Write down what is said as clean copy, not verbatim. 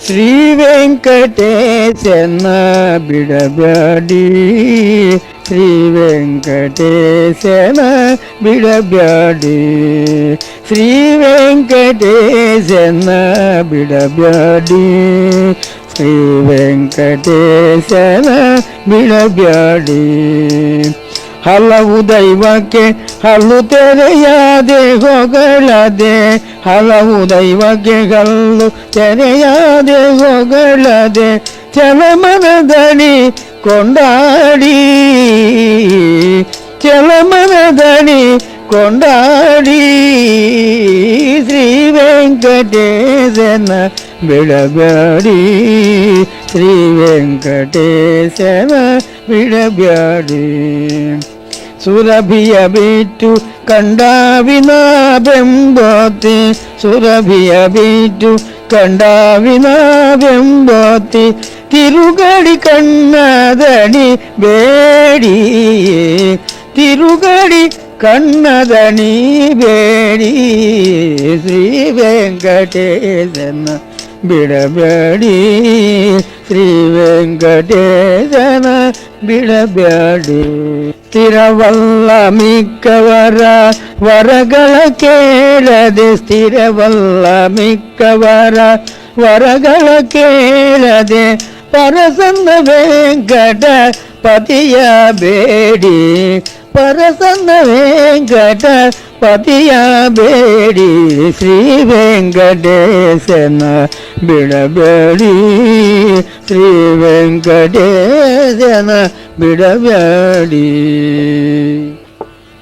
ಶ್ರೀ ವೆಂಕಟೇಶನ ಬಿಡಬ್ಯಾಡಿ, ಶ್ರೀ ವೆಂಕಟೇಶನ ಬಿಡಬ್ಯಾಡಿ, ಶ್ರೀ ವೆಂಕಟೇಶನ ಬಿಡಬ್ಯಾಡಿ, ಶ್ರೀ ವೆಂಕಟೇಶನ ಬಿಡಬ್ಯಾಡಿ. ಹಲವು ದೈವಕ್ಕೆ ಹಲ್ಲು ತೆರೆಯಾದೆ ಹೊಗಳದೆ, ಹಲವು ದೈವಕ್ಕೆ ಹಲ್ಲು ತೆರೆಯಾದೆ ಹೊಗಳದೆ, ಚಲಮನದಡಿ ಕೊಂಡಾಡಿ, ಚಲಮನದಡಿ ಕೊಂಡಾಡಿ, ಶ್ರೀ ವೆಂಕಟೇಶನ ಬಿಡಬ್ಯಾಡಿ, ಶ್ರೀ ವೆಂಕಟೇಶನ ಬಿಡಬ್ಯಾಡಿ. ಸುರಭಿಯ ಬಿಟ್ಟು ಕಂಡಾವಿನ ಬೆಂಬೋತಿ, ಸುರಭಿಯ ಬಿಟ್ಟು ಕಂಡಾವಿನ ಬೆಂಬೋತಿ, ತಿರುಗಡಿ ಕಣ್ಣದಡಿ ಬೇಡಿ, ತಿರುಗಡಿ ಕಣ್ಣದಡಿ ಬೇಡಿ, ಶ್ರೀ ವೆಂಕಟೇಶನ ಬಿಡಬ್ಯಾಡಿ, ಶ್ರೀ ವೆಂಕಟೇಶನ ಬಿಡಬ್ಯಾಡಿ. ಸ್ಥಿರವಲ್ಲ ಮಿಕ್ಕವರ ವರಗಳ ಕೇಳದೆ, ಸ್ಥಿರವಲ್ಲ ಮಿಕ್ಕವರ ವರಗಳ ಕೇಳದೆ, ಪರಸನ್ನ ವೆಂಕಟ ಪತಿಯ ಬೇಡಿ, ಪರಸನ್ನ ವೆಂಕಟ ಪತಿಯ ಬೇಡಿ, ಶ್ರೀ ವೆಂಕಟೇಶನ ಬಿಡಬೇಡಿ, ಶ್ರೀ ವೆಂಕಟೇಶನ ಬಿಡಬೇಡಿ.